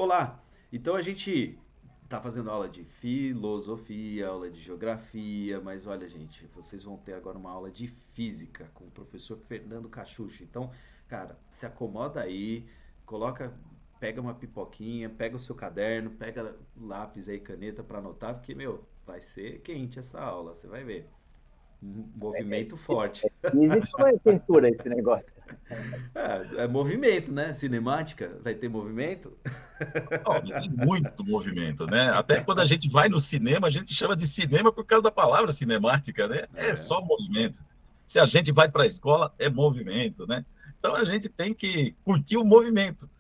Olá! Então a gente tá fazendo aula de filosofia, aula de geografia, mas olha, gente, vocês vão ter agora uma aula de física com o professor Fernando Cachucho. Então, cara, se acomoda aí, coloca, pega uma pipoquinha, pega o seu caderno, pega lápis aí, caneta para anotar, porque, meu, vai ser quente essa aula, você vai ver. Um movimento forte. Física ou é pintura esse negócio? É movimento, né? Cinemática, vai ter movimento. Olha, tem muito movimento, né? Até quando a gente vai no cinema, a gente chama de cinema por causa da palavra cinemática, né? É É. só movimento. Se a gente vai para a escola, é movimento, né? Então a gente tem que curtir o movimento.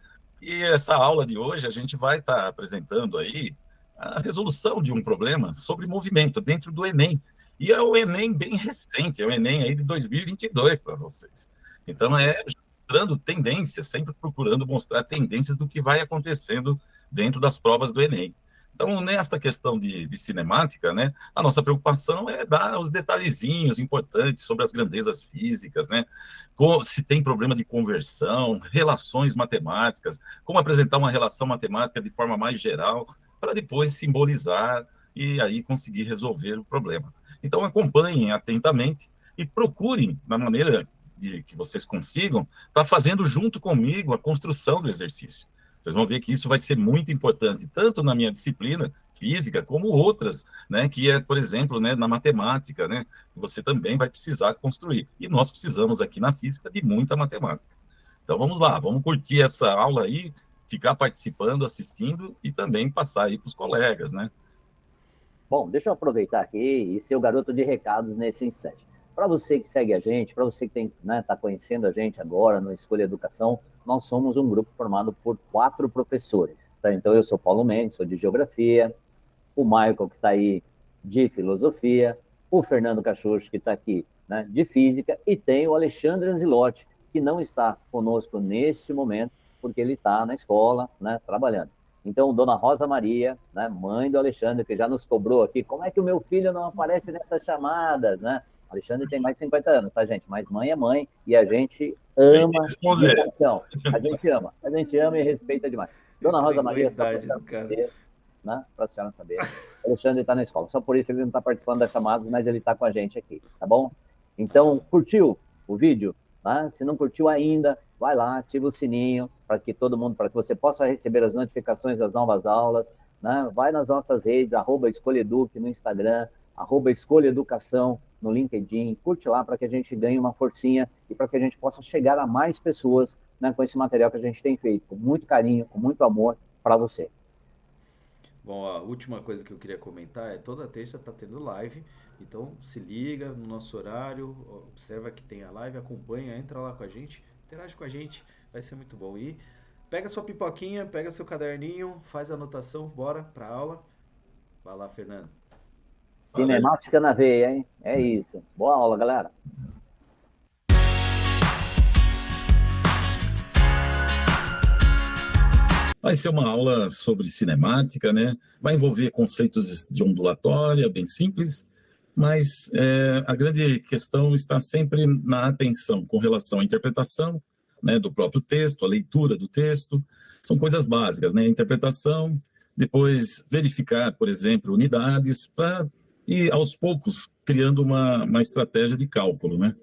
E essa aula de hoje a gente vai estar apresentando aí a resolução de um problema sobre movimento dentro do Enem. E é o Enem bem recente, é o Enem aí de 2022 para vocês. Então é mostrando tendências, sempre procurando mostrar tendências do que vai acontecendo dentro das provas do Enem. Então, nesta questão de cinemática, né, a nossa preocupação é dar os detalhezinhos importantes sobre as grandezas físicas, né, se tem problema de conversão, relações matemáticas, como apresentar uma relação matemática de forma mais geral, para depois simbolizar e aí conseguir resolver o problema. Então, acompanhem atentamente e procurem, da maneira que vocês consigam, estar fazendo junto comigo a construção do exercício. Vocês vão ver que isso vai ser muito importante, tanto na minha disciplina física, como outras, né, que é, por exemplo, né, na matemática, né, você também vai precisar construir. E nós precisamos aqui na física de muita matemática. Então vamos lá, vamos curtir essa aula aí, ficar participando, assistindo e também passar aí para os colegas, né? Bom, deixa eu aproveitar aqui e ser o garoto de recados nesse instante. Para você que segue a gente, para você que tem, né, tá conhecendo a gente agora no Escolha Educação, nós somos um grupo formado por 4 professores. Tá? Então, eu sou Paulo Mendes, sou de Geografia, o Michael, que está aí, de Filosofia, o Fernando Cachucho, que está aqui, né, de Física, e tem o Alexandre Anzilotti, que não está conosco neste momento, porque ele está na escola, né, trabalhando. Então, Dona Rosa Maria, né, mãe do Alexandre, que já nos cobrou aqui, como é que o meu filho não aparece nessas chamadas, né? O Alexandre tem mais de 50 anos, tá, gente? Mas mãe é mãe e a gente Tem que ama de responder. paixão. A gente ama e respeita demais. Dona Rosa Entregou a Maria, só para idade do cara. saber, né, para a senhora saber, o Alexandre está na escola. Só por isso ele não está participando das chamadas, mas ele está com a gente aqui, tá bom? Então, curtiu o vídeo? Tá? Se não curtiu ainda, vai lá, ativa o sininho para que todo mundo, para que você possa receber as notificações das novas aulas. Né? Vai nas nossas redes, @escolheduc no Instagram, @escolheeducação no LinkedIn. Curte lá para que a gente ganhe uma forcinha e para que a gente possa chegar a mais pessoas, né, com esse material que a gente tem feito, com muito carinho, com muito amor para você. Bom, a última coisa que eu queria comentar é toda terça tá tendo live, então se liga no nosso horário, observa que tem a live, acompanha, entra lá com a gente, interage com a gente, vai ser muito bom. E pega sua pipoquinha, pega seu caderninho, faz a anotação, bora pra aula. Vai lá, Fernando. Valeu. Cinemática na veia, hein? É isso. Boa aula, galera. Vai ser uma aula sobre cinemática, né? Vai envolver conceitos de ondulatória, bem simples, mas a grande questão está sempre na atenção com relação à interpretação, né, do próprio texto, a leitura do texto. São coisas básicas, né? A interpretação, depois verificar, por exemplo, unidades, para ir aos poucos criando uma estratégia de cálculo, né?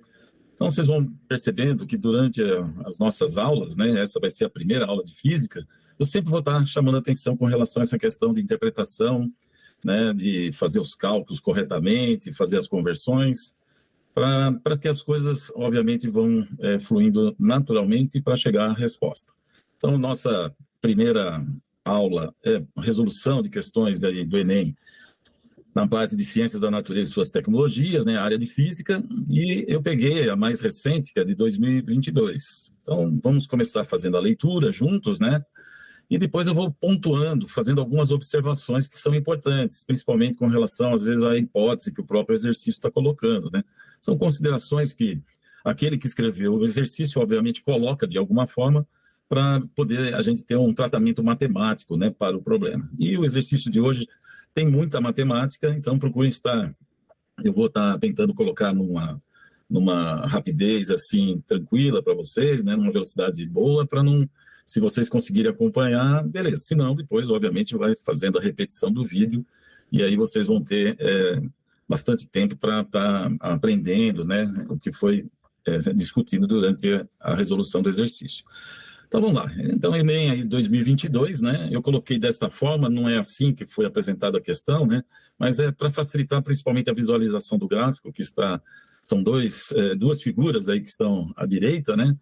Então, vocês vão percebendo que durante as nossas aulas, né, essa vai ser a primeira aula de física, eu sempre vou estar chamando atenção com relação a essa questão de interpretação, né, de fazer os cálculos corretamente, fazer as conversões, para que as coisas, obviamente, vão fluindo naturalmente para chegar à resposta. Então, nossa primeira aula é resolução de questões do Enem, na parte de ciências da natureza e suas tecnologias, né, a área de física, e eu peguei a mais recente, que é de 2022. Então, vamos começar fazendo a leitura juntos, né, e depois eu vou pontuando, fazendo algumas observações que são importantes, principalmente com relação, às vezes, à hipótese que o próprio exercício está colocando, né. São considerações que aquele que escreveu o exercício, obviamente, coloca de alguma forma para poder a gente ter um tratamento matemático, né, para o problema. E o exercício de hoje tem muita matemática, então procure estar, eu vou estar tentando colocar numa rapidez assim tranquila para vocês, né, numa velocidade boa, para não Se vocês conseguirem acompanhar, beleza. Se não, depois, obviamente, vai fazendo a repetição do vídeo e aí vocês vão ter bastante tempo para estar aprendendo, né, o que foi discutido durante a resolução do exercício. Então, vamos lá. Então, Enem aí 2022, né, eu coloquei desta forma, não é assim que foi apresentada a questão, né, mas é para facilitar principalmente a visualização do gráfico, que são duas figuras aí que estão à direita, né,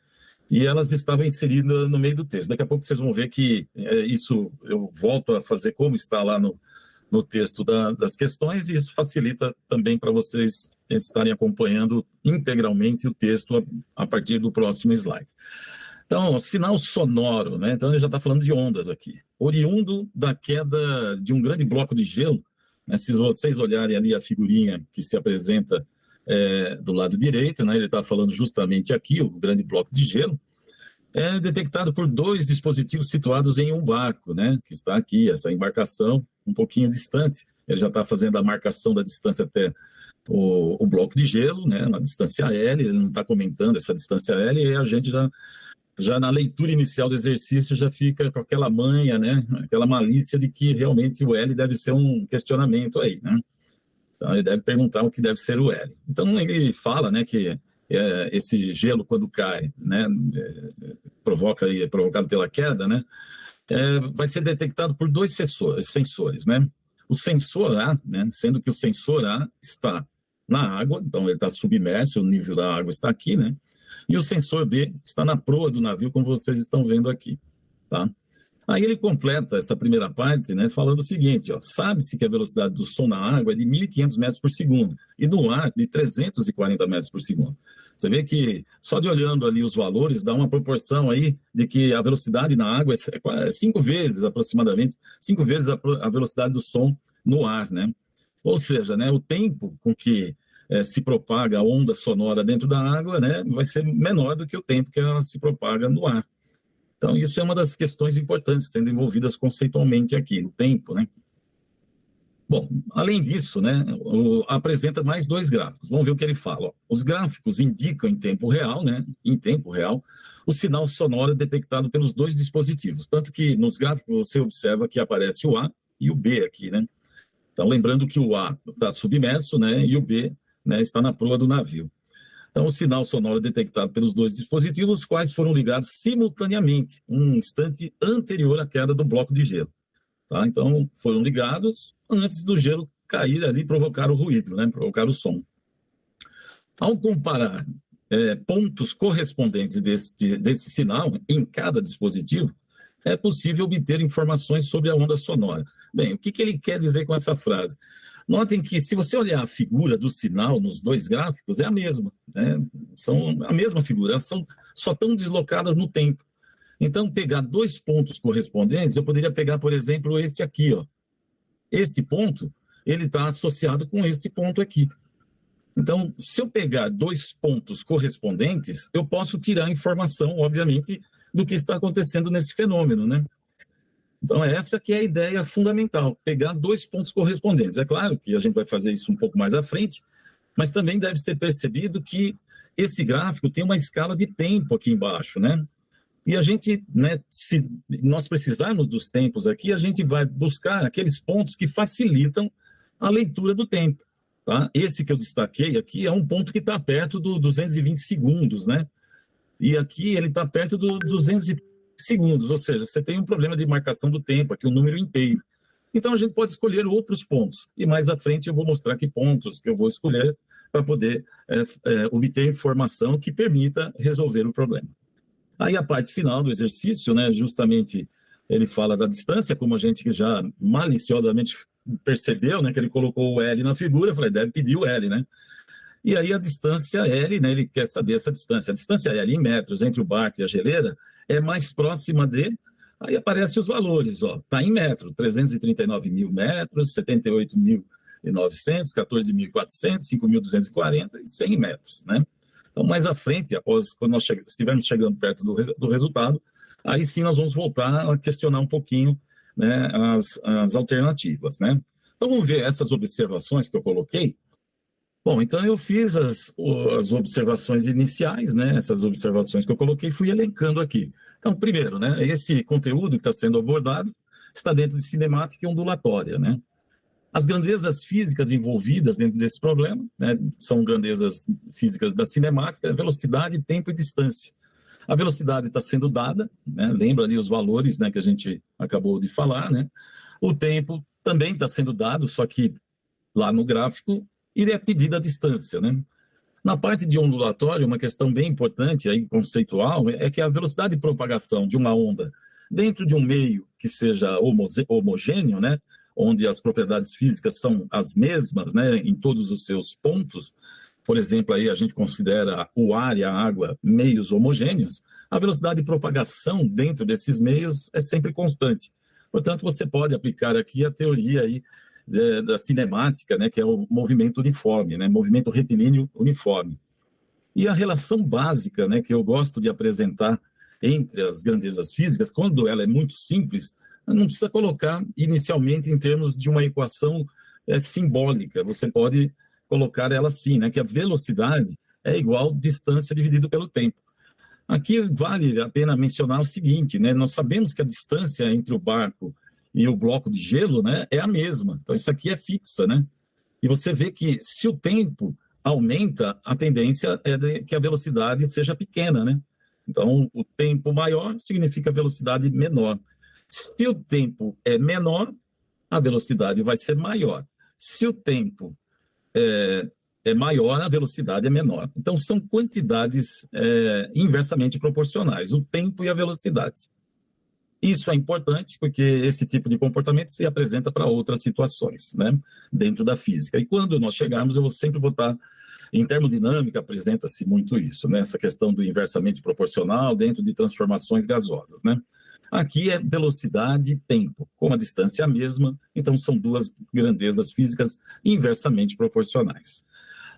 e elas estavam inseridas no meio do texto. Daqui a pouco vocês vão ver que isso eu volto a fazer como está lá no texto das questões, e isso facilita também para vocês estarem acompanhando integralmente o texto a partir do próximo slide. Então, sinal sonoro, né? Então, ele já está falando de ondas aqui. Oriundo da queda de um grande bloco de gelo, né? Se vocês olharem ali a figurinha que se apresenta do lado direito, né? Ele está falando justamente aqui, o grande bloco de gelo, é detectado por 2 dispositivos situados em um barco, né? Que está aqui, essa embarcação, um pouquinho distante. Ele já está fazendo a marcação da distância até o bloco de gelo, né? Na distância L, ele não está comentando essa distância L, e a gente já na leitura inicial do exercício já fica com aquela manha, né? Aquela malícia de que realmente o L deve ser um questionamento aí, né? Então, ele deve perguntar o que deve ser o L. Então, ele fala, né, que esse gelo, quando cai, né, provocado pela queda, né, vai ser detectado por 2 sensores, né? O sensor A, né, sendo que o sensor A está na água, então ele está submerso, o nível da água está aqui, né? E o sensor B está na proa do navio, como vocês estão vendo aqui, tá? Aí ele completa essa primeira parte, né, falando o seguinte, ó, sabe-se que a velocidade do som na água é de 1.500 metros por segundo e no ar de 340 metros por segundo. Você vê que só de olhando ali os valores dá uma proporção aí de que a velocidade na água é 5 vezes aproximadamente, 5 vezes a velocidade do som no ar, né? Ou seja, né, o tempo com que se propaga a onda sonora dentro da água, né, vai ser menor do que o tempo que ela se propaga no ar. Então, isso é uma das questões importantes sendo envolvidas conceitualmente aqui, o tempo, né? Bom, além disso, né, apresenta mais 2 gráficos. Vamos ver o que ele fala. Ó. Os gráficos indicam em tempo real, né, o sinal sonoro detectado pelos 2 dispositivos. Tanto que nos gráficos você observa que aparece o A e o B aqui, né? Então, lembrando que o A está submerso, né, e o B, né, está na proa do navio. Então, o sinal sonoro detectado pelos 2 dispositivos, quais foram ligados simultaneamente, um instante anterior à queda do bloco de gelo. Tá? Então, foram ligados antes do gelo cair ali e provocar o ruído, né? Provocar o som. Ao comparar pontos correspondentes desse sinal em cada dispositivo, é possível obter informações sobre a onda sonora. Bem, o que ele quer dizer com essa frase? Notem que, se você olhar a figura do sinal nos 2 gráficos, é a mesma, né? São a mesma figura, elas só estão deslocadas no tempo. Então, pegar 2 pontos correspondentes, eu poderia pegar, por exemplo, este aqui, ó. Este ponto, ele está associado com este ponto aqui. Então, se eu pegar 2 pontos correspondentes, eu posso tirar informação, obviamente, do que está acontecendo nesse fenômeno, né? Então, essa que é a ideia fundamental, pegar 2 pontos correspondentes. É claro que a gente vai fazer isso um pouco mais à frente, mas também deve ser percebido que esse gráfico tem uma escala de tempo aqui embaixo, né? E a gente, né, se nós precisarmos dos tempos aqui, a gente vai buscar aqueles pontos que facilitam a leitura do tempo, tá? Esse que eu destaquei aqui é um ponto que está perto do 220 segundos, né? E aqui ele está perto do 200 segundos, ou seja, você tem um problema de marcação do tempo, aqui o número inteiro. Então, a gente pode escolher outros pontos, e mais à frente eu vou mostrar que pontos que eu vou escolher para poder obter informação que permita resolver o problema. Aí a parte final do exercício, né, justamente ele fala da distância, como a gente já maliciosamente percebeu, né, que ele colocou o L na figura, eu falei, deve pedir o L, né? E aí a distância L, né, ele quer saber essa distância. A distância L em metros entre o barco e a geleira é mais próxima de... Aí aparecem os valores, ó, tá em metro, 339 mil metros, 78.900, 14.400, 5.240 e 100 metros, né? Então, mais à frente, quando nós estivermos chegando perto do resultado, aí sim nós vamos voltar a questionar um pouquinho, né, as alternativas, né? Então, vamos ver essas observações que eu coloquei. Bom, então eu fiz as observações iniciais, né? Essas observações que eu coloquei, fui elencando aqui. Então, primeiro, né? Esse conteúdo que está sendo abordado está dentro de cinemática e ondulatória, né? As grandezas físicas envolvidas dentro desse problema, né, são grandezas físicas da cinemática, velocidade, tempo e distância. A velocidade está sendo dada, né, lembra ali os valores, né, que a gente acabou de falar, né? O tempo também está sendo dado, só que lá no gráfico, e é pedida a distância, né? Na parte de ondulatório, uma questão bem importante, aí, conceitual, é que a velocidade de propagação de uma onda dentro de um meio que seja homogêneo, né, onde as propriedades físicas são as mesmas, né, em todos os seus pontos, por exemplo, aí a gente considera o ar e a água meios homogêneos, a velocidade de propagação dentro desses meios é sempre constante. Portanto, você pode aplicar aqui a teoria aí da cinemática, né, que é o movimento uniforme, né, movimento retilíneo uniforme. E a relação básica, né, que eu gosto de apresentar entre as grandezas físicas, quando ela é muito simples, não precisa colocar inicialmente em termos de uma equação simbólica, você pode colocar ela assim, né, que a velocidade é igual distância dividido pelo tempo. Aqui vale a pena mencionar o seguinte, né, nós sabemos que a distância entre o barco e o bloco de gelo, né, é a mesma. Então, isso aqui é fixa, né? E você vê que se o tempo aumenta, a tendência é de que a velocidade seja pequena, né? Então, o tempo maior significa velocidade menor. Se o tempo é menor, a velocidade vai ser maior. Se o tempo é maior, a velocidade é menor. Então, são quantidades inversamente proporcionais, o tempo e a velocidade. Isso é importante porque esse tipo de comportamento se apresenta para outras situações, né, dentro da física. E quando nós chegarmos, eu vou sempre botar, em termodinâmica, apresenta-se muito isso, né, essa questão do inversamente proporcional dentro de transformações gasosas, né. Aqui é velocidade e tempo, como a distância é a mesma, então são duas grandezas físicas inversamente proporcionais.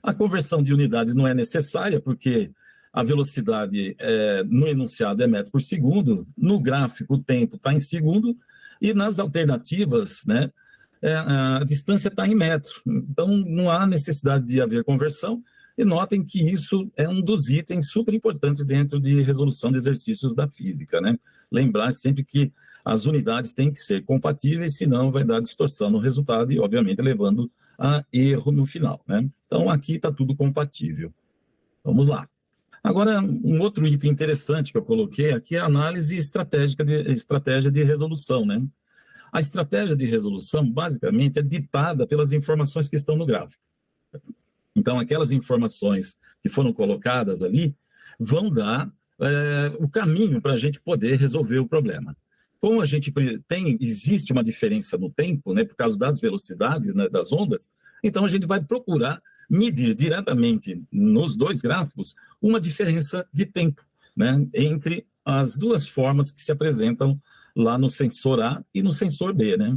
A conversão de unidades não é necessária porque a velocidade no enunciado é metro por segundo, no gráfico o tempo está em segundo, e nas alternativas, né, a distância está em metro. Então, não há necessidade de haver conversão, e notem que isso é um dos itens super importantes dentro de resolução de exercícios da física, né? Lembrar sempre que as unidades têm que ser compatíveis, senão vai dar distorção no resultado e, obviamente, levando a erro no final, né? Então, aqui está tudo compatível. Vamos lá. Agora, um outro item interessante que eu coloquei aqui é a análise estratégia de resolução, né? A estratégia de resolução, basicamente, é ditada pelas informações que estão no gráfico. Então, aquelas informações que foram colocadas ali vão dar o caminho para a gente poder resolver o problema. Como a gente existe uma diferença no tempo, né, por causa das velocidades, né, das ondas, então a gente vai procurar medir diretamente nos dois gráficos uma diferença de tempo, né, entre as duas formas que se apresentam lá no sensor A e no sensor B, né?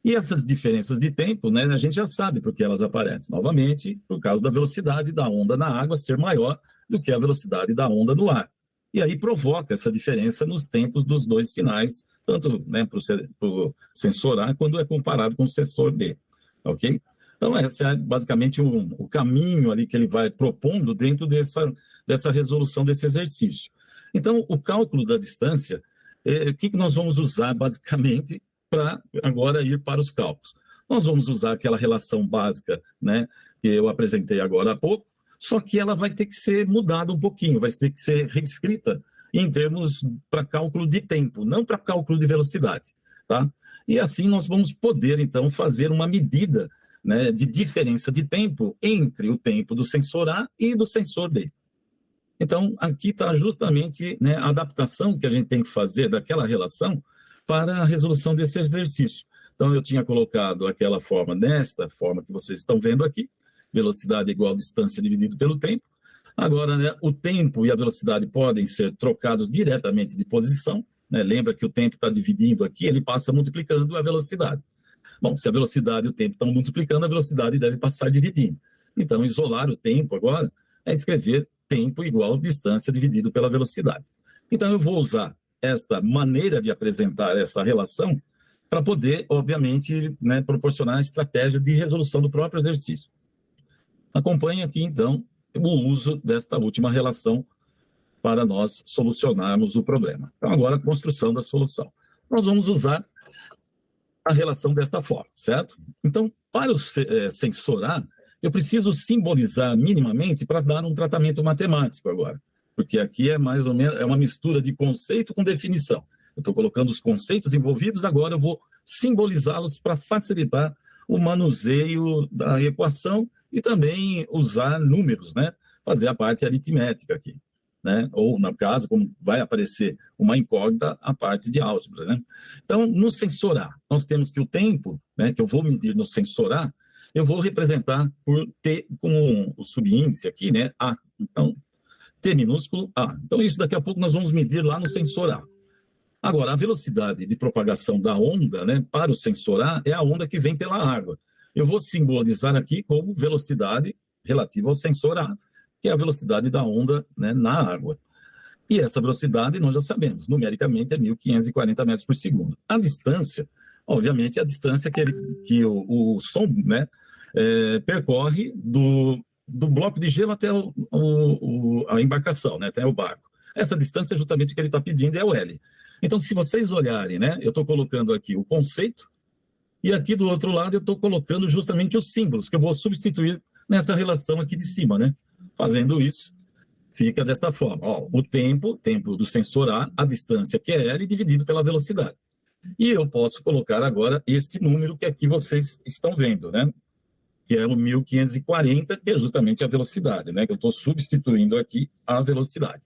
E essas diferenças de tempo, né, a gente já sabe porque elas aparecem, novamente, por causa da velocidade da onda na água ser maior do que a velocidade da onda no ar. E aí provoca essa diferença nos tempos dos dois sinais, tanto, né, para o sensor A, quando é comparado com o sensor B, ok? Então, esse é basicamente o caminho ali que ele vai propondo dentro dessa resolução desse exercício. Então, o cálculo da distância, o que nós vamos usar, basicamente, para agora ir para os cálculos? Nós vamos usar aquela relação básica, né, que eu apresentei agora há pouco, só que ela vai ter que ser mudada um pouquinho, vai ter que ser reescrita em termos para cálculo de tempo, não para cálculo de velocidade, tá? E assim nós vamos poder, então, fazer uma medida, né, de diferença de tempo entre o tempo do sensor A e do sensor B. Então, aqui está justamente, né, a adaptação que a gente tem que fazer daquela relação para a resolução desse exercício. Então, eu tinha colocado aquela forma nesta forma que vocês estão vendo aqui, velocidade igual distância dividido pelo tempo. Agora, né, o tempo e a velocidade podem ser trocados diretamente de posição, né? Lembra que o tempo está dividindo aqui, ele passa multiplicando a velocidade. Bom, se a velocidade e o tempo estão multiplicando, a velocidade deve passar dividindo. Então, isolar o tempo agora é escrever tempo igual distância dividido pela velocidade. Então, eu vou usar esta maneira de apresentar essa relação para poder, obviamente, né, proporcionar a estratégia de resolução do próprio exercício. Acompanhe aqui, então, o uso desta última relação para nós solucionarmos o problema. Então, agora, a construção da solução. Nós vamos usar a relação desta forma, certo? Então, para o sensor A, eu preciso simbolizar minimamente para dar um tratamento matemático agora, porque aqui é mais ou menos uma mistura de conceito com definição. Eu estou colocando os conceitos envolvidos, agora eu vou simbolizá-los para facilitar o manuseio da equação e também usar números, né? Fazer a parte aritmética aqui, né? Ou, no caso, como vai aparecer uma incógnita, a parte de álgebra, né? Então, no sensor A, nós temos que o tempo, né, que eu vou medir no sensor A, eu vou representar por T com o subíndice aqui, né? A. Então, T minúsculo A. Então, isso daqui a pouco nós vamos medir lá no sensor A. Agora, a velocidade de propagação da onda, né, para o sensor A é a onda que vem pela água. Eu vou simbolizar aqui como velocidade relativa ao sensor A, que é a velocidade da onda, né, na água. E essa velocidade, nós já sabemos, numericamente é 1.540 metros por segundo. A distância, obviamente, é a distância que o som, né, percorre do bloco de gelo até a embarcação, né, até o barco. Essa distância, justamente, que ele está pedindo é o L. Então, se vocês olharem, né, eu estou colocando aqui o conceito, e aqui do outro lado eu estou colocando justamente os símbolos, que eu vou substituir nessa relação aqui de cima, né? Fazendo isso, fica desta forma. Ó, o tempo do sensor A distância que é L, dividido pela velocidade. E eu posso colocar agora este número que aqui vocês estão vendo, né? Que é o 1.540, que é justamente a velocidade, né? Que eu estou substituindo aqui a velocidade.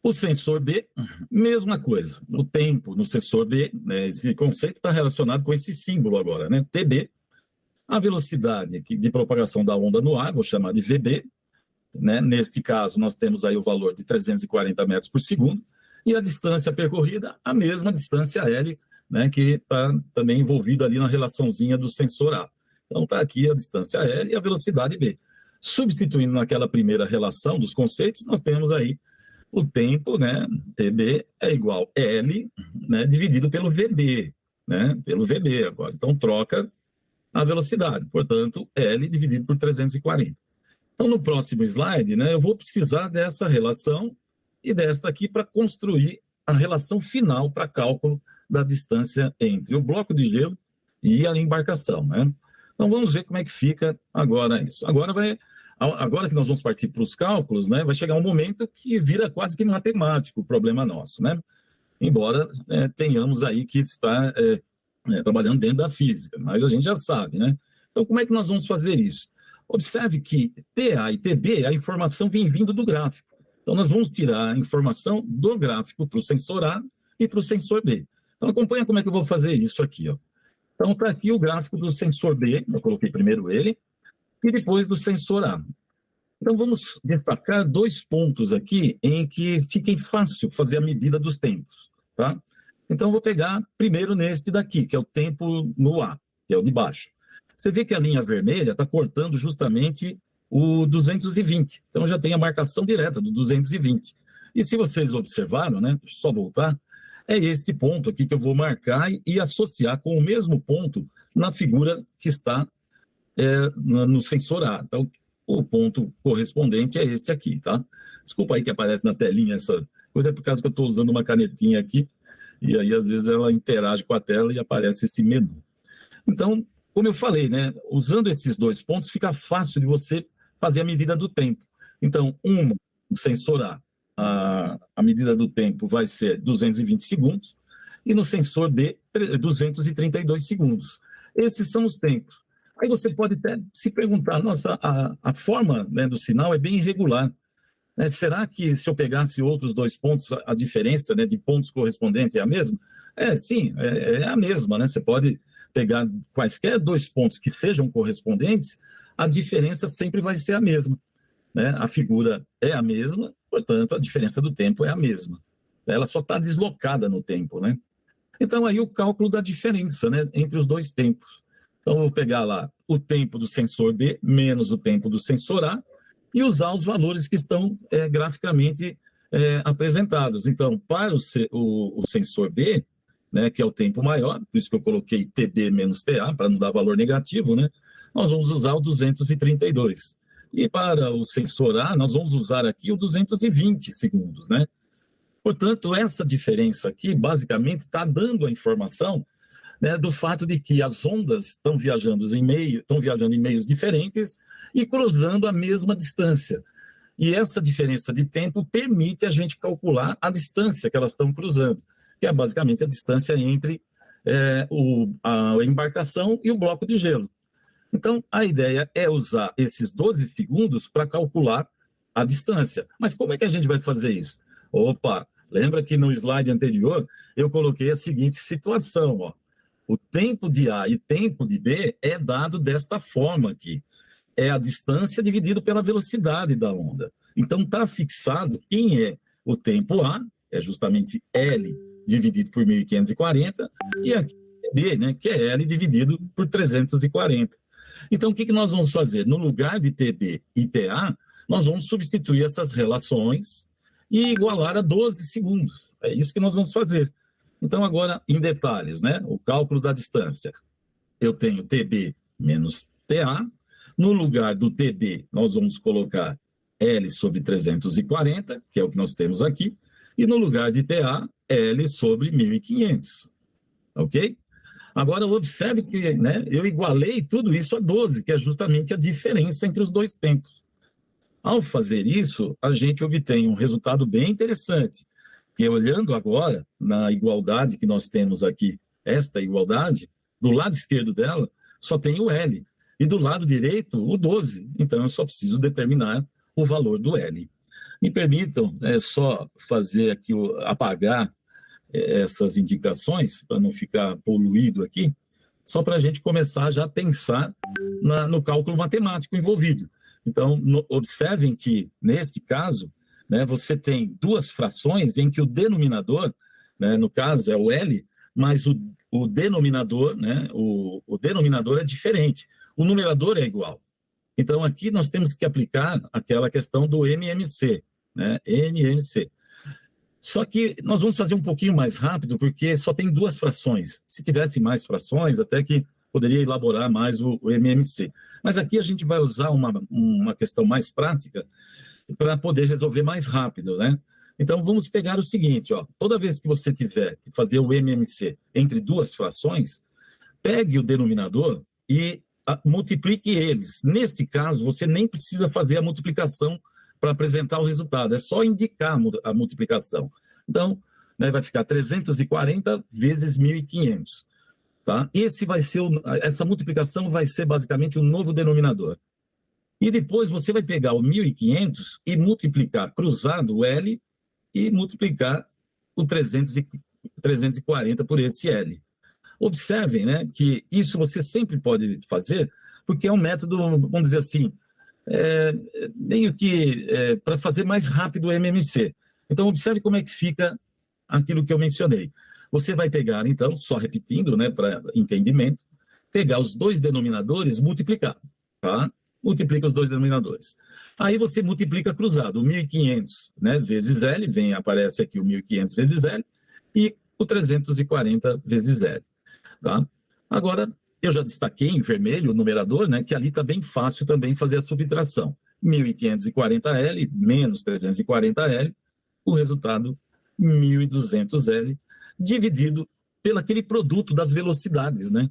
O sensor B, mesma coisa. O tempo no sensor B, né, esse conceito está relacionado com esse símbolo agora, né? TB, a velocidade de propagação da onda no ar, vou chamar de VB, né? Neste caso, nós temos aí o valor de 340 metros por segundo, e a distância percorrida, a mesma distância L, né, que está também envolvida ali na relaçãozinha do sensor A. Então, está aqui a distância L e a velocidade B. Substituindo naquela primeira relação dos conceitos, nós temos aí o tempo, né, TB é igual L, né, dividido pelo VB, né, pelo VB agora. Então, troca a velocidade, portanto, L dividido por 340. Então, no próximo slide, né, eu vou precisar dessa relação e desta aqui para construir a relação final para cálculo da distância entre o bloco de gelo e a embarcação, né? Então, vamos ver como é que fica agora isso. Agora que nós vamos partir para os cálculos, né, vai chegar um momento que vira quase que matemático o problema nosso, né? Embora tenhamos aí que estar trabalhando dentro da física, mas a gente já sabe, né? Então, como é que nós vamos fazer isso? Observe que TA e TB, a informação vem vindo do gráfico. Então, nós vamos tirar a informação do gráfico para o sensor A e para o sensor B. Então, acompanha como é que eu vou fazer isso aqui, ó. Então, está aqui o gráfico do sensor B, eu coloquei primeiro ele, e depois do sensor A. Então, vamos destacar dois pontos aqui em que fique fácil fazer a medida dos tempos, tá? Então, vou pegar primeiro neste daqui, que é o tempo no A, que é o de baixo. Você vê que a linha vermelha está cortando justamente o 220. Então, já tem a marcação direta do 220. E se vocês observaram, né, deixa eu só voltar, é este ponto aqui que eu vou marcar e associar com o mesmo ponto na figura que está no sensor A. Então, o ponto correspondente é este aqui, tá? Desculpa aí que aparece na telinha essa coisa, é por causa que eu estou usando uma canetinha aqui, e aí às vezes ela interage com a tela e aparece esse menu. Então, como eu falei, né, usando esses dois pontos, fica fácil de você fazer a medida do tempo. Então, no sensor A, a medida do tempo vai ser 220 segundos, e no sensor B, 232 segundos. Esses são os tempos. Aí você pode até se perguntar, nossa, a forma, né, do sinal é bem irregular. Né? Será que se eu pegasse outros dois pontos, a diferença, né, de pontos correspondentes é a mesma? Sim, é a mesma, né? Você pode pegar quaisquer dois pontos que sejam correspondentes, a diferença sempre vai ser a mesma. Né? A figura é a mesma, portanto, a diferença do tempo é a mesma. Ela só está deslocada no tempo, né? Então, aí o cálculo da diferença, né, entre os dois tempos. Então, eu vou pegar lá o tempo do sensor B menos o tempo do sensor A e usar os valores que estão graficamente apresentados. Então, para o sensor B, né, que é o tempo maior, por isso que eu coloquei TB menos TA, para não dar valor negativo, né? nós vamos usar o 232. E para o sensor A, nós vamos usar aqui o 220 segundos, né? Portanto, essa diferença aqui, basicamente, está dando a informação, né, do fato de que as ondas estão viajando em meios diferentes e cruzando a mesma distância. E essa diferença de tempo permite a gente calcular a distância que elas estão cruzando, que é basicamente a distância entre a embarcação e o bloco de gelo. Então, a ideia é usar esses 12 segundos para calcular a distância. Mas como é que a gente vai fazer isso? Opa, lembra que no slide anterior eu coloquei a seguinte situação, ó. O tempo de A e tempo de B é dado desta forma aqui. É a distância dividido pela velocidade da onda. Então, está fixado quem é o tempo A, é justamente L dividido por 1.540, e aqui é B, né, que é L dividido por 340. Então, o que nós vamos fazer? No lugar de TB e TA, nós vamos substituir essas relações e igualar a 12 segundos. É isso que nós vamos fazer. Então, agora, em detalhes, né? O cálculo da distância. Eu tenho TB menos TA. No lugar do TB, nós vamos colocar L sobre 340, que é o que nós temos aqui. E no lugar de TA, L sobre 1.500. Ok? Agora, observe que, né, eu igualei tudo isso a 12, que é justamente a diferença entre os dois tempos. Ao fazer isso, a gente obtém um resultado bem interessante, que olhando agora na igualdade que nós temos aqui, esta igualdade, do lado esquerdo dela, só tem o L, e do lado direito, o 12. Então, eu só preciso determinar o valor do L. Me permitam só fazer aqui, apagar essas indicações, para não ficar poluído aqui, só para a gente começar já a pensar no cálculo matemático envolvido. Então, observem que, neste caso, né, você tem duas frações em que o denominador, né, no caso é o L, mas o denominador, né, o denominador é diferente, o numerador é igual. Então, aqui nós temos que aplicar aquela questão do MMC, né, MMC. Só que nós vamos fazer um pouquinho mais rápido, porque só tem duas frações. Se tivesse mais frações, até que poderia elaborar mais o MMC. Mas aqui a gente vai usar uma questão mais prática para poder resolver mais rápido, né? Então, vamos pegar o seguinte, ó. Toda vez que você tiver que fazer o MMC entre duas frações, pegue o denominador e multiplique eles. Neste caso, você nem precisa fazer a multiplicação para apresentar o resultado, é só indicar a multiplicação. Então, né, vai ficar 340 vezes 1.500. Tá? Essa multiplicação vai ser basicamente o novo denominador. E depois você vai pegar o 1.500 e multiplicar, cruzado o L, e multiplicar o 340 por esse L. Observem, né, que isso você sempre pode fazer, porque é um método, vamos dizer assim, meio que para fazer mais rápido o MMC. Então, observe como é que fica aquilo que eu mencionei. Você vai pegar, então, só repetindo, né, para entendimento, pegar os dois denominadores, multiplicar, tá? Multiplica os dois denominadores. Aí você multiplica cruzado, o 1.500, né, vezes L, aparece aqui o 1.500 vezes L, e o 340 vezes L, tá? Agora, eu já destaquei em vermelho o numerador, né, que ali está bem fácil também fazer a subtração. 1.540L menos 340L, o resultado 1.200L, dividido pelo aquele produto das velocidades, né,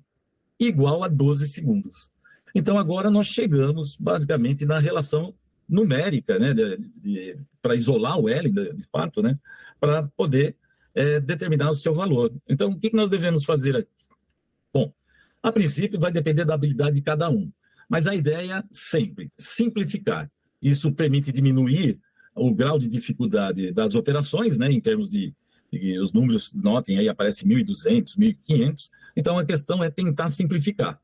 igual a 12 segundos. Então, agora nós chegamos basicamente na relação numérica, né, para isolar o L, de fato, né, para poder determinar o seu valor. Então, o que nós devemos fazer aqui? Bom, a princípio vai depender da habilidade de cada um, mas a ideia sempre, simplificar. Isso permite diminuir o grau de dificuldade das operações, né, em termos de os números, notem, aí aparece 1.200, 1.500, então a questão é tentar simplificar.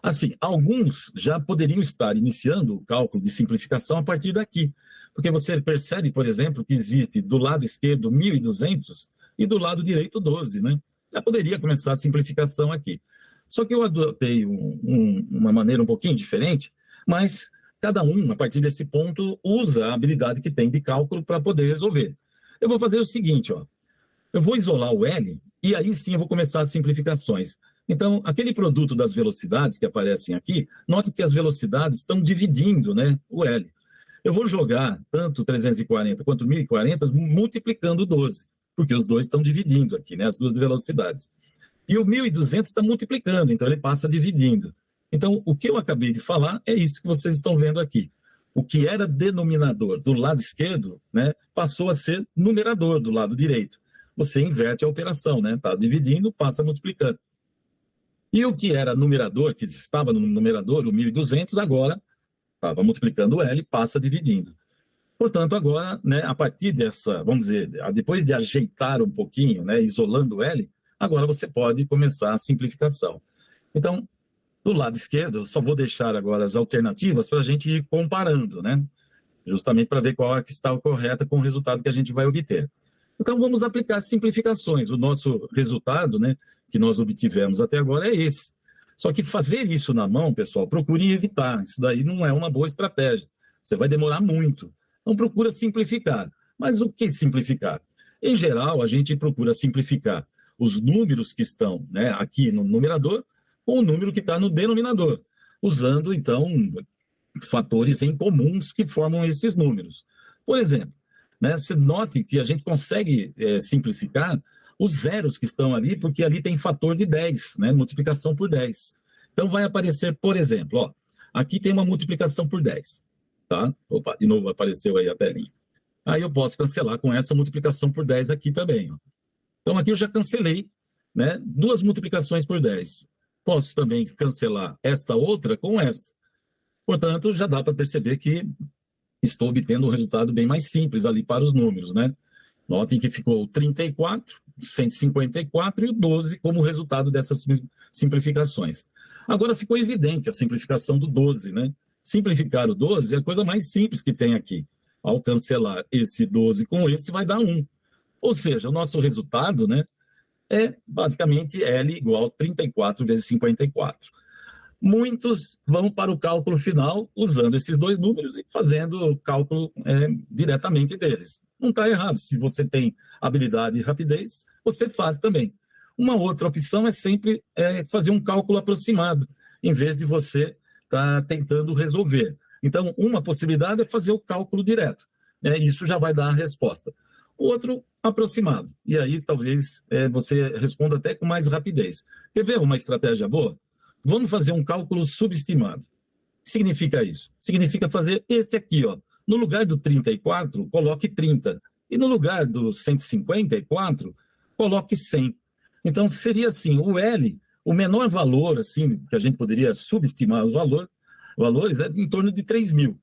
Assim, alguns já poderiam estar iniciando o cálculo de simplificação a partir daqui, porque você percebe, por exemplo, que existe do lado esquerdo 1.200 e do lado direito 12, né? Já poderia começar a simplificação aqui. Só que eu adotei uma maneira um pouquinho diferente, mas cada um, a partir desse ponto, usa a habilidade que tem de cálculo para poder resolver. Eu vou fazer o seguinte, ó. Eu vou isolar o L e aí sim eu vou começar as simplificações. Então, aquele produto das velocidades que aparecem aqui, note que as velocidades estão dividindo, né, o L. Eu vou jogar tanto 340 quanto 1040 multiplicando 12, porque os dois estão dividindo aqui, né, as duas velocidades. E o 1200 está multiplicando, então ele passa dividindo. Então, o que eu acabei de falar é isso que vocês estão vendo aqui. O que era denominador do lado esquerdo, né, passou a ser numerador do lado direito. Você inverte a operação, né? Está dividindo, passa multiplicando. E o que era numerador, que estava no numerador, o 1200, agora estava multiplicando o L, passa dividindo. Portanto, agora, né, a partir dessa, vamos dizer, depois de ajeitar um pouquinho, né, isolando o L, agora você pode começar a simplificação. Então, do lado esquerdo, eu só vou deixar agora as alternativas para a gente ir comparando, né? Justamente para ver qual é que está correta com o resultado que a gente vai obter. Então, vamos aplicar simplificações. O nosso resultado, né, que nós obtivemos até agora é esse. Só que fazer isso na mão, pessoal, procure evitar. Isso daí não é uma boa estratégia. Você vai demorar muito. Então, procura simplificar. Mas o que simplificar? Em geral, a gente procura simplificar os números que estão, né, aqui no numerador com o número que está no denominador, usando, então, fatores em comuns que formam esses números. Por exemplo, né, você note que a gente consegue simplificar os zeros que estão ali, porque ali tem fator de 10, né, multiplicação por 10. Então, vai aparecer, por exemplo, ó, aqui tem uma multiplicação por 10. Tá? Opa, de novo apareceu aí a telinha. Aí eu posso cancelar com essa multiplicação por 10 aqui também. Ó. Então, aqui eu já cancelei, né, 2 multiplicações por 10. Posso também cancelar esta outra com esta. Portanto, já dá para perceber que estou obtendo um resultado bem mais simples ali para os números, né? Notem que ficou 34, 154 e o 12 como resultado dessas simplificações. Agora ficou evidente a simplificação do 12, né? Simplificar o 12 é a coisa mais simples que tem aqui. Ao cancelar esse 12 com esse, vai dar 1. Ou seja, o nosso resultado, né, é basicamente L igual a 34 vezes 54. Muitos vão para o cálculo final usando esses dois números e fazendo o cálculo diretamente deles. Não está errado. Se você tem habilidade e rapidez, você faz também. Uma outra opção é sempre fazer um cálculo aproximado, em vez de você estar tentando resolver. Então, uma possibilidade é fazer o cálculo direto. Isso já vai dar a resposta. Outro, aproximado. E aí, talvez, você responda até com mais rapidez. Quer ver uma estratégia boa? Vamos fazer um cálculo subestimado. O que significa isso? Significa fazer este aqui, ó. No lugar do 34, coloque 30. E no lugar do 154, coloque 100. Então, seria assim, o L, o menor valor, assim, que a gente poderia subestimar os valores, é em torno de 3.000.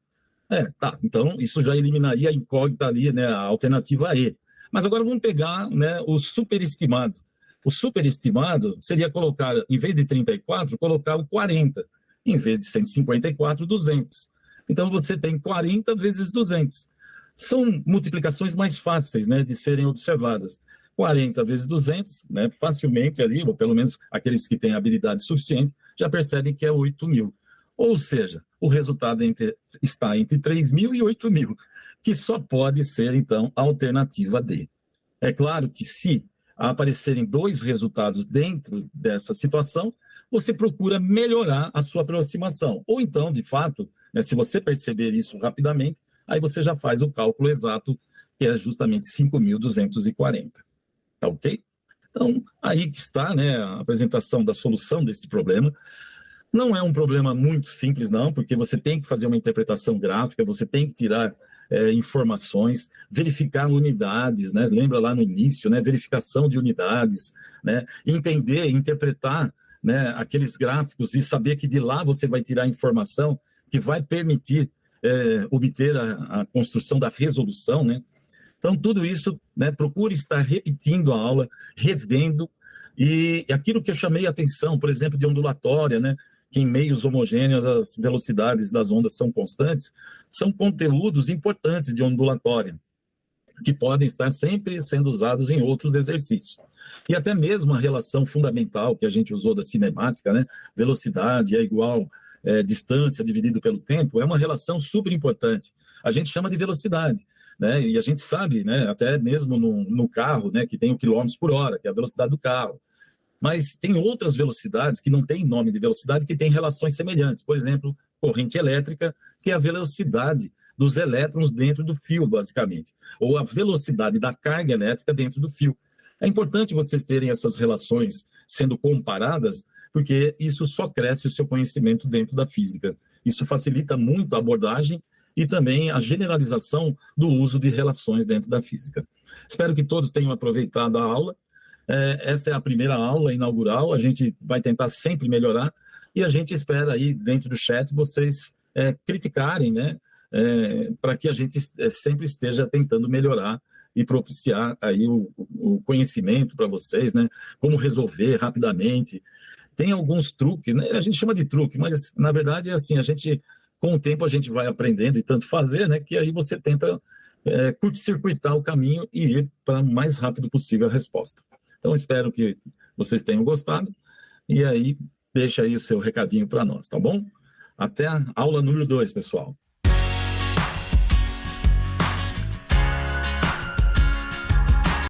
Tá. Então, isso já eliminaria a incógnita ali, né, a alternativa E. Mas agora vamos pegar, né, o superestimado. O superestimado seria colocar, em vez de 34, colocar o 40. Em vez de 154, 200. Então, você tem 40 vezes 200. São multiplicações mais fáceis, né, de serem observadas. 40 vezes 200, né, facilmente ali, ou pelo menos aqueles que têm habilidade suficiente, já percebem que é 8.000. Ou seja, o resultado está entre 3.000 e 8.000, que só pode ser, então, a alternativa D. É claro que se aparecerem dois resultados dentro dessa situação, você procura melhorar a sua aproximação. Ou então, de fato, né, se você perceber isso rapidamente, aí você já faz o cálculo exato, que é justamente 5.240. Tá ok? Então, aí que está, né, a apresentação da solução desse problema. Não é um problema muito simples, não, porque você tem que fazer uma interpretação gráfica, você tem que tirar informações, verificar unidades, né? Lembra lá no início, né? Verificação de unidades, né? Entender, interpretar, né, aqueles gráficos e saber que de lá você vai tirar informação que vai permitir obter a construção da resolução, né? Então, tudo isso, né, procure estar repetindo a aula, revendo, e aquilo que eu chamei a atenção, por exemplo, de ondulatória, né, que em meios homogêneos as velocidades das ondas são constantes, são conteúdos importantes de ondulatória, que podem estar sempre sendo usados em outros exercícios. E até mesmo a relação fundamental que a gente usou da cinemática, né, velocidade é igual distância dividido pelo tempo, é uma relação super importante. A gente chama de velocidade, né, e a gente sabe, né, até mesmo no carro, né, que tem o quilômetros por hora, que é a velocidade do carro. Mas tem outras velocidades que não têm nome de velocidade, que têm relações semelhantes. Por exemplo, corrente elétrica, que é a velocidade dos elétrons dentro do fio, basicamente, ou a velocidade da carga elétrica dentro do fio. É importante vocês terem essas relações sendo comparadas, porque isso só cresce o seu conhecimento dentro da física. Isso facilita muito a abordagem e também a generalização do uso de relações dentro da física. Espero que todos tenham aproveitado a aula. Essa é a primeira aula inaugural, a gente vai tentar sempre melhorar, e a gente espera aí, dentro do chat, vocês criticarem, né, para que a gente sempre esteja tentando melhorar e propiciar aí o conhecimento para vocês, né, como resolver rapidamente. Tem alguns truques, né, a gente chama de truque, mas na verdade é assim, com o tempo a gente vai aprendendo e tanto fazer, né, que aí você tenta curto-circuitar o caminho e ir para o mais rápido possível a resposta. Então, espero que vocês tenham gostado, e aí deixa aí o seu recadinho para nós, tá bom? Até a aula número 2, pessoal.